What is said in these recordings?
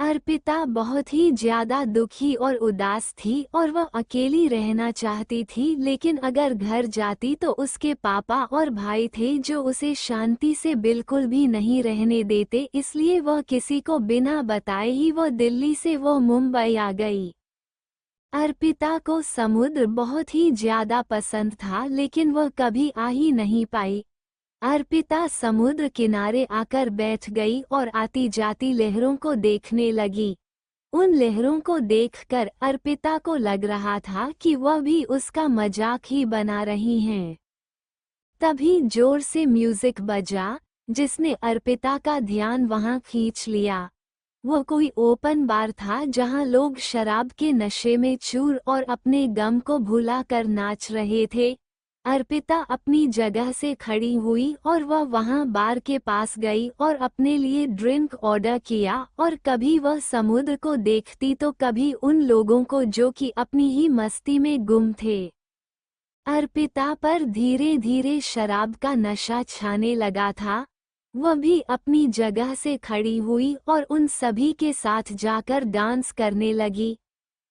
अर्पिता बहुत ही ज्यादा दुखी और उदास थी और वह अकेली रहना चाहती थी, लेकिन अगर घर जाती तो उसके पापा और भाई थे जो उसे शांति से बिल्कुल भी नहीं रहने देते, इसलिए वह किसी को बिना बताए ही वो दिल्ली से वो मुंबई आ गई। अर्पिता को समुद्र बहुत ही ज्यादा पसंद था, लेकिन वह कभी आ ही नहीं पाई। अर्पिता समुद्र किनारे आकर बैठ गई और आती जाती लहरों को देखने लगी। उन लहरों को देखकर अर्पिता को लग रहा था कि वह भी उसका मजाक ही बना रही हैं। तभी जोर से म्यूजिक बजा, जिसने अर्पिता का ध्यान वहां खींच लिया। वो कोई ओपन बार था जहां लोग शराब के नशे में चूर और अपने गम को भुला कर नाच रहे थे। अर्पिता अपनी जगह से खड़ी हुई और वह वहां बार के पास गई और अपने लिए ड्रिंक ऑर्डर किया, और कभी वह समुद्र को देखती तो कभी उन लोगों को जो कि अपनी ही मस्ती में गुम थे। अर्पिता पर धीरे धीरे शराब का नशा छाने लगा था। वह भी अपनी जगह से खड़ी हुई और उन सभी के साथ जाकर डांस करने लगी।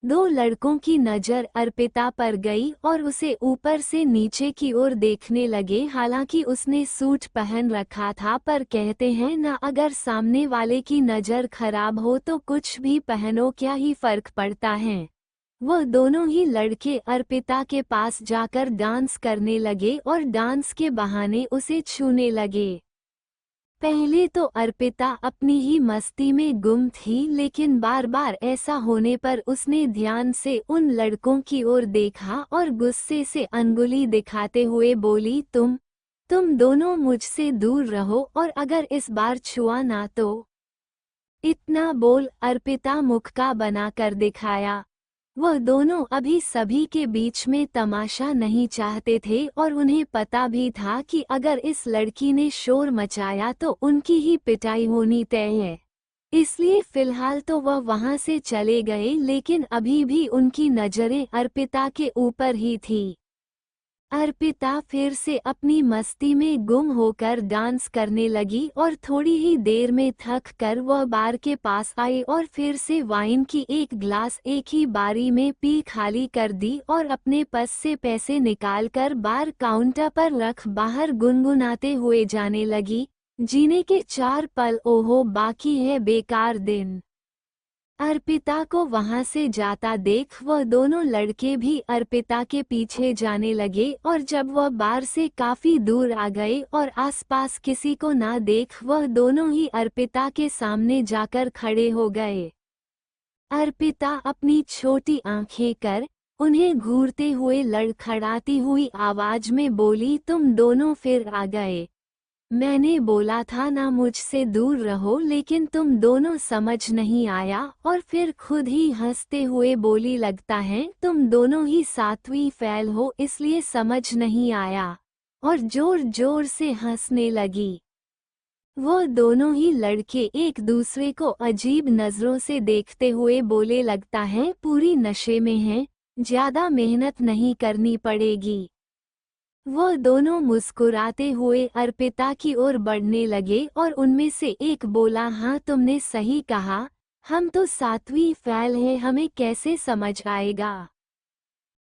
दो लड़कों की नज़र अर्पिता पर गई और उसे ऊपर से नीचे की ओर देखने लगे। हालांकि उसने सूट पहन रखा था, पर कहते हैं ना, अगर सामने वाले की नज़र खराब हो तो कुछ भी पहनो, क्या ही फर्क पड़ता है। वह दोनों ही लड़के अर्पिता के पास जाकर डांस करने लगे और डांस के बहाने उसे छूने लगे। पहले तो अर्पिता अपनी ही मस्ती में गुम थी, लेकिन बार बार ऐसा होने पर उसने ध्यान से उन लड़कों की ओर देखा और गुस्से से अंगुली दिखाते हुए बोली, तुम दोनों मुझसे दूर रहो, और अगर इस बार छुआ ना तो। इतना बोल अर्पिता मुख का बना कर दिखाया। वह दोनों अभी सभी के बीच में तमाशा नहीं चाहते थे और उन्हें पता भी था कि अगर इस लड़की ने शोर मचाया तो उनकी ही पिटाई होनी तय है। इसलिए फिलहाल तो वह वहां से चले गए, लेकिन अभी भी उनकी नजरें अर्पिता के ऊपर ही थी। अर्पिता फिर से अपनी मस्ती में गुम होकर डांस करने लगी और थोड़ी ही देर में थक कर वह बार के पास आई और फिर से वाइन की एक ग्लास एक ही बारी में पी खाली कर दी और अपने पर्स से पैसे निकालकर बार काउंटर पर रख बाहर गुनगुनाते हुए जाने लगी, जीने के 4 पल ओहो बाकी है बेकार दिन। अर्पिता को वहां से जाता देख वह दोनों लड़के भी अर्पिता के पीछे जाने लगे, और जब वह बार से काफी दूर आ गए और आसपास किसी को ना देख वह दोनों ही अर्पिता के सामने जाकर खड़े हो गए। अर्पिता अपनी छोटी आंखें कर उन्हें घूरते हुए लड़खड़ाती हुई आवाज में बोली, तुम दोनों फिर आ गए। मैंने बोला था ना मुझसे दूर रहो, लेकिन तुम दोनों समझ नहीं आया। और फिर खुद ही हंसते हुए बोली, लगता है तुम दोनों ही 7वीं फेल हो इसलिए समझ नहीं आया, और जोर जोर से हंसने लगी। वो दोनों ही लड़के एक दूसरे को अजीब नजरों से देखते हुए बोले, लगता है पूरी नशे में हैं, ज्यादा मेहनत नहीं करनी पड़ेगी। वो दोनों मुस्कुराते हुए अर्पिता की ओर बढ़ने लगे और उनमें से एक बोला, हाँ तुमने सही कहा, हम तो 7वीं फेल हैं, हमें कैसे समझ आएगा।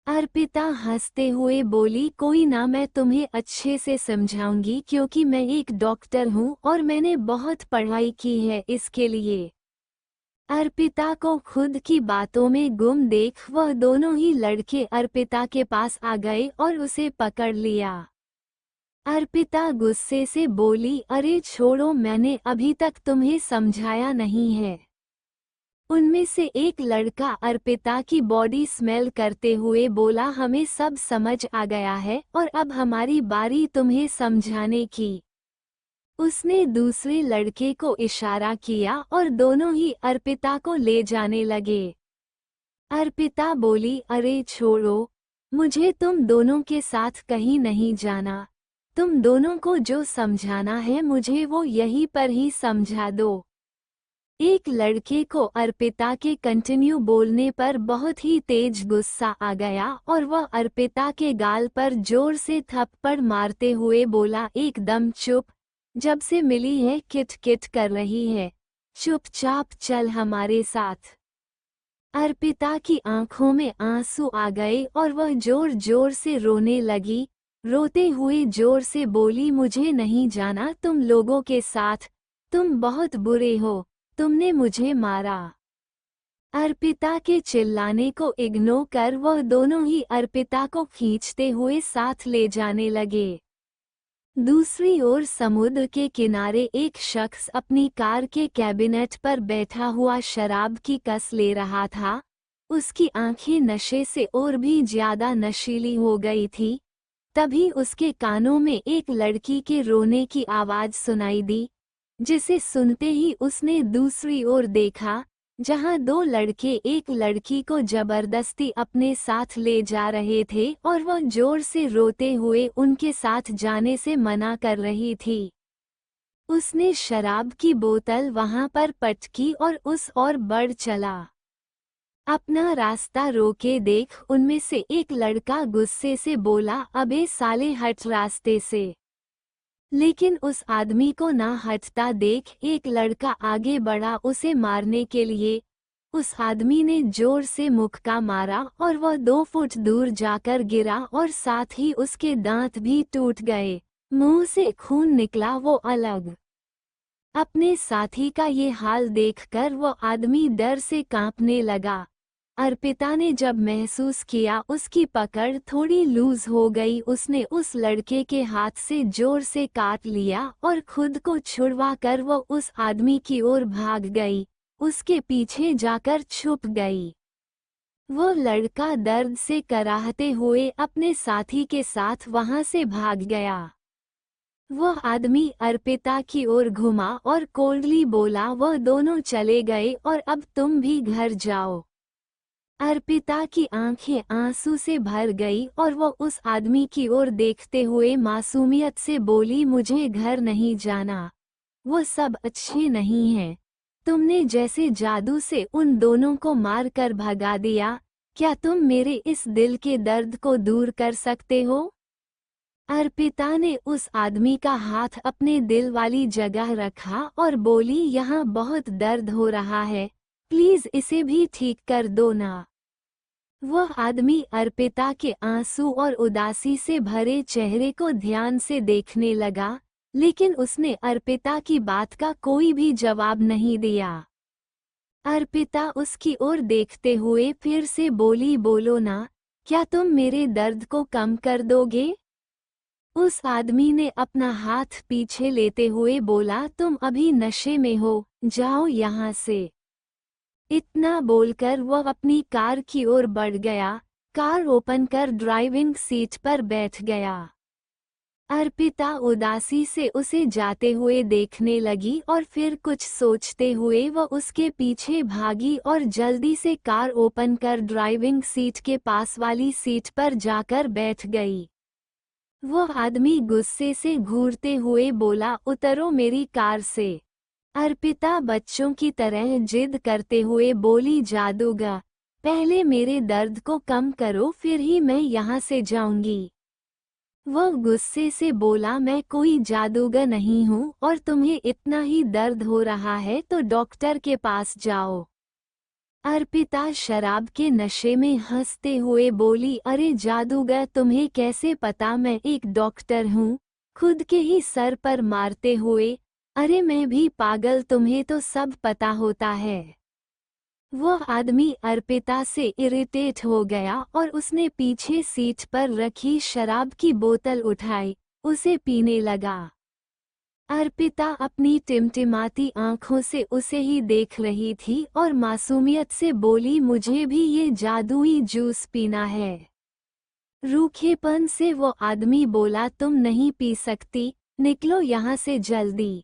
अर्पिता हंसते हुए बोली, कोई ना, मैं तुम्हें अच्छे से समझाऊंगी क्योंकि मैं एक डॉक्टर हूँ और मैंने बहुत पढ़ाई की है इसके लिए। अर्पिता को खुद की बातों में गुम देख वह दोनों ही लड़के अर्पिता के पास आ गए और उसे पकड़ लिया। अर्पिता गुस्से से बोली, अरे छोड़ो, मैंने अभी तक तुम्हें समझाया नहीं है। उनमें से एक लड़का अर्पिता की बॉडी स्मेल करते हुए बोला, हमें सब समझ आ गया है और अब हमारी बारी तुम्हें समझाने की। उसने दूसरे लड़के को इशारा किया और दोनों ही अर्पिता को ले जाने लगे। अर्पिता बोली, अरे छोड़ो, मुझे तुम दोनों के साथ कहीं नहीं जाना। तुम दोनों को जो समझाना है मुझे वो यहीं पर ही समझा दो। एक लड़के को अर्पिता के कंटिन्यू बोलने पर बहुत ही तेज गुस्सा आ गया और वह अर्पिता के गाल पर जोर से थप्पड़ मारते हुए बोला, एकदम चुप, जब से मिली है किट किट कर रही है, चुपचाप चल हमारे साथ। अर्पिता की आंखों में आंसू आ गए और वह जोर जोर से रोने लगी। रोते हुए जोर से बोली, मुझे नहीं जाना तुम लोगों के साथ, तुम बहुत बुरे हो, तुमने मुझे मारा। अर्पिता के चिल्लाने को इग्नोर कर वह दोनों ही अर्पिता को खींचते हुए साथ ले जाने लगे। दूसरी ओर समुद्र के किनारे एक शख्स अपनी कार के कैबिनेट पर बैठा हुआ शराब की कस ले रहा था। उसकी आंखें नशे से और भी ज्यादा नशीली हो गई थी। तभी उसके कानों में एक लड़की के रोने की आवाज सुनाई दी, जिसे सुनते ही उसने दूसरी ओर देखा, जहां दो लड़के एक लड़की को जबरदस्ती अपने साथ ले जा रहे थे और वह जोर से रोते हुए उनके साथ जाने से मना कर रही थी। उसने शराब की बोतल वहां पर पटकी और उस ओर बढ़ चला। अपना रास्ता रोके देख उनमें से एक लड़का गुस्से से बोला, अबे साले हट रास्ते से। लेकिन उस आदमी को ना हटता देख एक लड़का आगे बढ़ा उसे मारने के लिए। उस आदमी ने जोर से मुक्का मारा और वह 2 फुट दूर जाकर गिरा और साथ ही उसके दांत भी टूट गए, मुंह से खून निकला वो अलग। अपने साथी का ये हाल देखकर वो आदमी डर से कांपने लगा। अर्पिता ने जब महसूस किया उसकी पकड़ थोड़ी लूज हो गई, उसने उस लड़के के हाथ से जोर से काट लिया और खुद को छुड़वा कर वो उस आदमी की ओर भाग गई, उसके पीछे जाकर छुप गई। वो लड़का दर्द से कराहते हुए अपने साथी के साथ वहां से भाग गया। वह आदमी अर्पिता की ओर घुमा और कोल्डली बोला, वह दोनों चले गए और अब तुम भी घर जाओ। अर्पिता की आंखें आंसू से भर गई और वो उस आदमी की ओर देखते हुए मासूमियत से बोली, मुझे घर नहीं जाना, वो सब अच्छे नहीं हैं। तुमने जैसे जादू से उन दोनों को मार कर भगा दिया, क्या तुम मेरे इस दिल के दर्द को दूर कर सकते हो? अर्पिता ने उस आदमी का हाथ अपने दिल वाली जगह रखा और बोली, यहाँ बहुत दर्द हो रहा है, प्लीज इसे भी ठीक कर दो ना। वह आदमी अर्पिता के आंसू और उदासी से भरे चेहरे को ध्यान से देखने लगा, लेकिन उसने अर्पिता की बात का कोई भी जवाब नहीं दिया। अर्पिता उसकी ओर देखते हुए फिर से बोली, बोलो ना, क्या तुम मेरे दर्द को कम कर दोगे? उस आदमी ने अपना हाथ पीछे लेते हुए बोला, तुम अभी नशे में हो, जाओ यहाँ से। इतना बोलकर वह अपनी कार की ओर बढ़ गया। कार ओपन कर ड्राइविंग सीट पर बैठ गया। अर्पिता उदासी से उसे जाते हुए देखने लगी और फिर कुछ सोचते हुए वह उसके पीछे भागी और जल्दी से कार ओपन कर ड्राइविंग सीट के पास वाली सीट पर जाकर बैठ गई। वह आदमी गुस्से से घूरते हुए बोला, उतरो मेरी कार से। अर्पिता बच्चों की तरह जिद करते हुए बोली, जादूगर, पहले मेरे दर्द को कम करो फिर ही मैं यहाँ से जाऊंगी। वह गुस्से से बोला, मैं कोई जादूगर नहीं हूँ और तुम्हें इतना ही दर्द हो रहा है तो डॉक्टर के पास जाओ। अर्पिता शराब के नशे में हंसते हुए बोली, अरे जादूगर, तुम्हें कैसे पता मैं एक डॉक्टर हूँ? खुद के ही सर पर मारते हुए, अरे मैं भी पागल, तुम्हें तो सब पता होता है। वह आदमी अर्पिता से इरिटेट हो गया और उसने पीछे सीट पर रखी शराब की बोतल उठाई, उसे पीने लगा। अर्पिता अपनी टिमटिमाती आंखों से उसे ही देख रही थी और मासूमियत से बोली, मुझे भी ये जादुई जूस पीना है। रूखेपन से वो आदमी बोला, तुम नहीं पी सकती, निकलो यहाँ से जल्दी।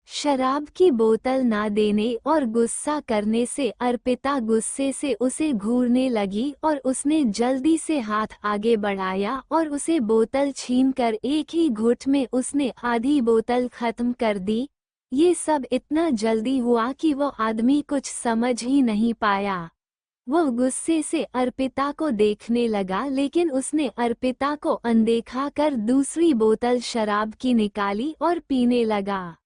शराब की बोतल ना देने और गुस्सा करने से अर्पिता गुस्से से उसे घूरने लगी और उसने जल्दी से हाथ आगे बढ़ाया और उसे बोतल छीनकर एक ही घुट में उसने आधी बोतल खत्म कर दी। ये सब इतना जल्दी हुआ कि वो आदमी कुछ समझ ही नहीं पाया। वह गुस्से से अर्पिता को देखने लगा, लेकिन उसने अर्पिता को अनदेखा कर दूसरी बोतल शराब की निकाली और पीने लगा।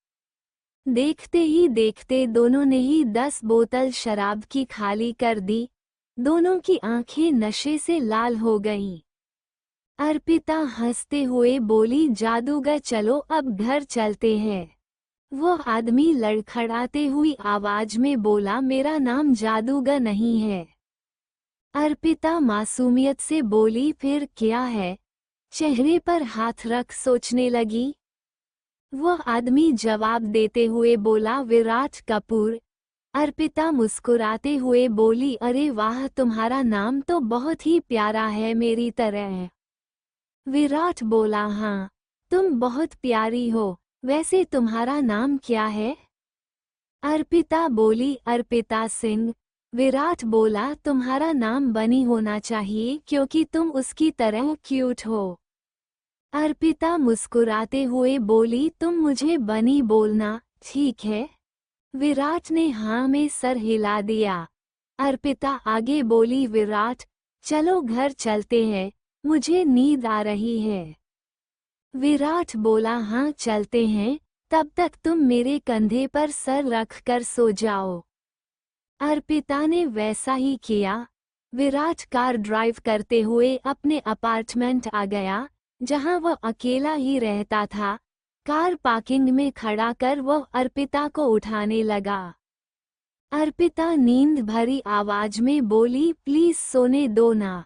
देखते ही देखते दोनों ने ही 10 बोतल शराब की खाली कर दी। दोनों की आंखें नशे से लाल हो गईं। अर्पिता हंसते हुए बोली, जादूगर चलो अब घर चलते हैं। वो आदमी लड़खड़ाते हुई आवाज में बोला, मेरा नाम जादूगर नहीं है। अर्पिता मासूमियत से बोली, फिर क्या है? चेहरे पर हाथ रख सोचने लगी। वह आदमी जवाब देते हुए बोला, विराट कपूर। अर्पिता मुस्कुराते हुए बोली, अरे वाह, तुम्हारा नाम तो बहुत ही प्यारा है मेरी तरह। विराट बोला, हाँ, तुम बहुत प्यारी हो। वैसे तुम्हारा नाम क्या है? अर्पिता बोली, अर्पिता सिंह। विराट बोला, तुम्हारा नाम बनी होना चाहिए क्योंकि तुम उसकी तरह क्यूट हो। अर्पिता मुस्कुराते हुए बोली, तुम मुझे बनी बोलना, ठीक है? विराट ने हाँ में सर हिला दिया। अर्पिता आगे बोली, विराट, चलो घर चलते हैं, मुझे नींद आ रही है। विराट बोला, हाँ चलते हैं, तब तक तुम मेरे कंधे पर सर रख कर सो जाओ। अर्पिता ने वैसा ही किया। विराट कार ड्राइव करते हुए अपने अपार्टमेंट आ गया, जहां वह अकेला ही रहता था। कार पार्किंग में खड़ा कर वह अर्पिता को उठाने लगा। अर्पिता नींद भरी आवाज में बोली, प्लीज सोने दो ना।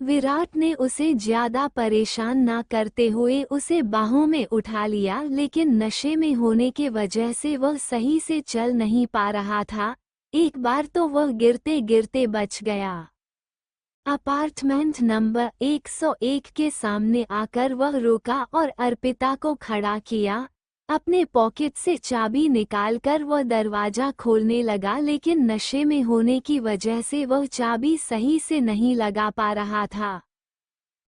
विराट ने उसे ज्यादा परेशान ना करते हुए उसे बाहों में उठा लिया, लेकिन नशे में होने के वजह से वह सही से चल नहीं पा रहा था। एक बार तो वह गिरते गिरते बच गया। अपार्टमेंट नंबर 101 के सामने आकर वह रुका और अर्पिता को खड़ा किया। अपने पॉकेट से चाबी निकालकर वह दरवाजा खोलने लगा, लेकिन नशे में होने की वजह से वह चाबी सही से नहीं लगा पा रहा था।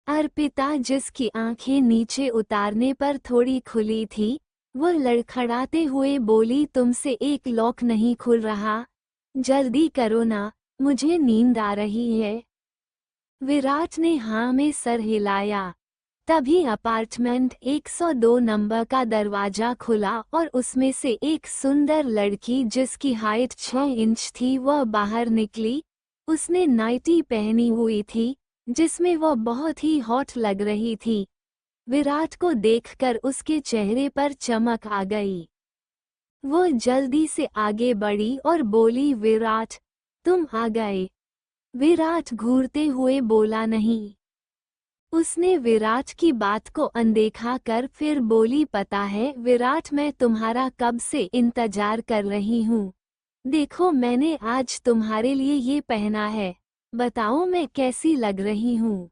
अर्पिता, जिसकी आंखें नीचे उतारने पर थोड़ी खुली थी, वह लड़खड़ाते हुए बोली, तुमसे एक लॉक नहीं खुल रहा, जल्दी करो ना, मुझे नींद आ रही है। विराट ने हाँ में सर हिलाया। तभी अपार्टमेंट 102 नंबर का दरवाजा खुला और उसमें से एक सुंदर लड़की, जिसकी हाइट 6 इंच थी, वह बाहर निकली। उसने नाइटी पहनी हुई थी, जिसमें वह बहुत ही हॉट लग रही थी। विराट को देखकर उसके चेहरे पर चमक आ गई। वो जल्दी से आगे बढ़ी और बोली, विराट, तुम आ गए। विराट घूरते हुए बोला, नहीं। उसने विराट की बात को अनदेखा कर फिर बोली, पता है विराट, मैं तुम्हारा कब से इंतजार कर रही हूँ। देखो, मैंने आज तुम्हारे लिए ये पहना है, बताओ मैं कैसी लग रही हूँ।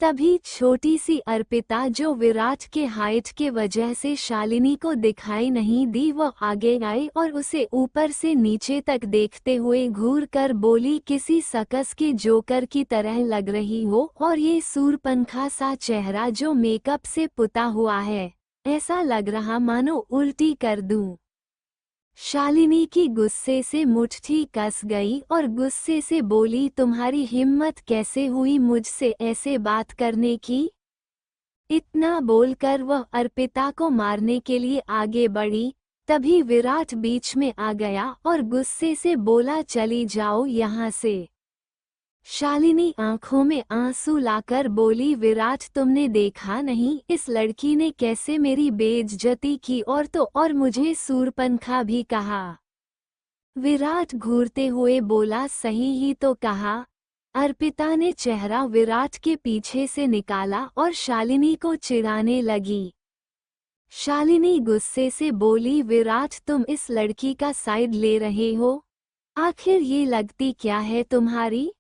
तभी छोटी सी अर्पिता, जो विराट के हाइट के वजह से शालिनी को दिखाई नहीं दी, वह आगे आई और उसे ऊपर से नीचे तक देखते हुए घूर कर बोली, किसी सर्कस के जोकर की तरह लग रही हो, और ये सूरपंखा सा चेहरा जो मेकअप से पुता हुआ है, ऐसा लग रहा मानो उल्टी कर दूं। शालिनी की गुस्से से मुट्ठी कस गई और गुस्से से बोली, तुम्हारी हिम्मत कैसे हुई मुझसे ऐसे बात करने की? इतना बोलकर वह अर्पिता को मारने के लिए आगे बढ़ी। तभी विराट बीच में आ गया और गुस्से से बोला, चली जाओ यहाँ से। शालिनी आंखों में आंसू लाकर बोली, विराट, तुमने देखा नहीं इस लड़की ने कैसे मेरी बेइज्जती की, और तो और मुझे सूरपंखा भी कहा। विराट घूरते हुए बोला, सही ही तो कहा। अर्पिता ने चेहरा विराट के पीछे से निकाला और शालिनी को चिढ़ाने लगी। शालिनी गुस्से से बोली, विराट, तुम इस लड़की का साइड ले रहे हो? आखिर ये लगती क्या है तुम्हारी?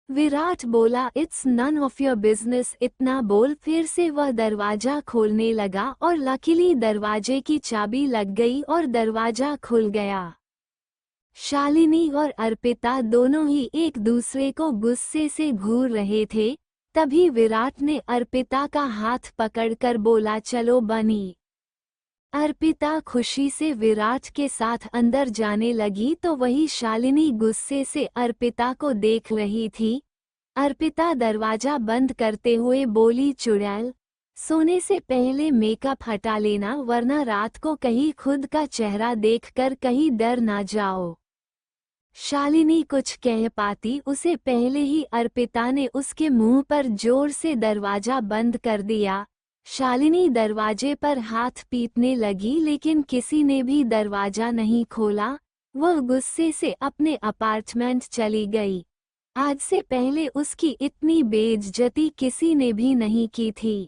विराट बोला, it's none of your business. इतना बोल फिर से वह दरवाजा खोलने लगा और लकीली दरवाजे की चाबी लग गई और दरवाजा खुल गया। शालिनी और अर्पिता दोनों ही एक दूसरे को गुस्से से घूर रहे थे। तभी विराट ने अर्पिता का हाथ पकड़कर बोला, चलो बनी। अर्पिता खुशी से विराट के साथ अंदर जाने लगी तो वही शालिनी गुस्से से अर्पिता को देख रही थी। अर्पिता दरवाजा बंद करते हुए बोली, चुड़ैल, सोने से पहले मेकअप हटा लेना वरना रात को कहीं खुद का चेहरा देखकर कहीं डर ना जाओ। शालिनी कुछ कह पाती उसे पहले ही अर्पिता ने उसके मुंह पर जोर से दरवाजा बंद कर दिया। शालिनी दरवाजे पर हाथ पीटने लगी लेकिन किसी ने भी दरवाजा नहीं खोला। वह गुस्से से अपने अपार्टमेंट चली गई। आज से पहले उसकी इतनी बेइज्जती किसी ने भी नहीं की थी।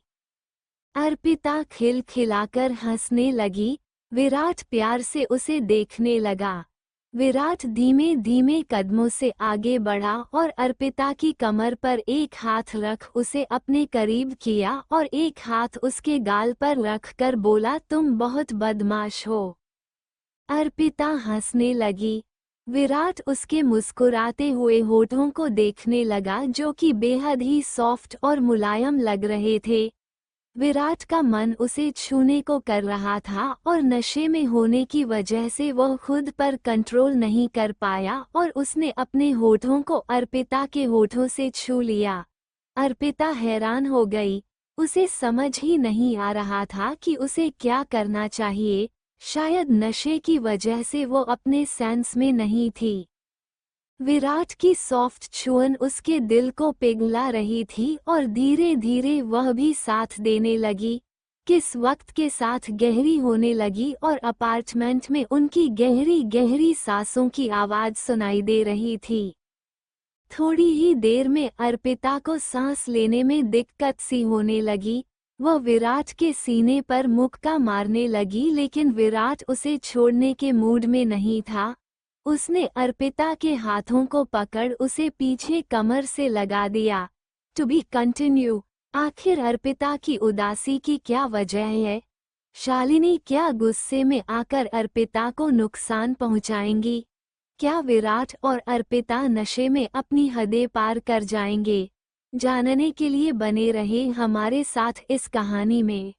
अर्पिता खिलखिलाकर हंसने लगी। विराट प्यार से उसे देखने लगा। विराट धीमे धीमे कदमों से आगे बढ़ा और अर्पिता की कमर पर एक हाथ रख उसे अपने करीब किया और एक हाथ उसके गाल पर रखकर बोला, तुम बहुत बदमाश हो। अर्पिता हंसने लगी। विराट उसके मुस्कुराते हुए होठों को देखने लगा जो कि बेहद ही सॉफ्ट और मुलायम लग रहे थे। विराट का मन उसे छूने को कर रहा था और नशे में होने की वजह से वह खुद पर कंट्रोल नहीं कर पाया और उसने अपने होठों को अर्पिता के होठों से छू लिया। अर्पिता हैरान हो गई। उसे समझ ही नहीं आ रहा था कि उसे क्या करना चाहिए। शायद नशे की वजह से वो अपने सेंस में नहीं थी। विराट की सॉफ्ट छुअन उसके दिल को पिघला रही थी और धीरे धीरे वह भी साथ देने लगी। किस वक्त के साथ गहरी होने लगी और अपार्टमेंट में उनकी गहरी गहरी सांसों की आवाज सुनाई दे रही थी। थोड़ी ही देर में अर्पिता को सांस लेने में दिक्कत सी होने लगी। वह विराट के सीने पर मुक्का मारने लगी लेकिन विराट उसे छोड़ने के मूड में नहीं था। उसने अर्पिता के हाथों को पकड़ उसे पीछे कमर से लगा दिया। To be continue. आखिर अर्पिता की उदासी की क्या वजह है? शालिनी क्या गुस्से में आकर अर्पिता को नुकसान पहुंचाएंगी? क्या विराट और अर्पिता नशे में अपनी हदें पार कर जाएंगे? जानने के लिए बने रहे हमारे साथ इस कहानी में।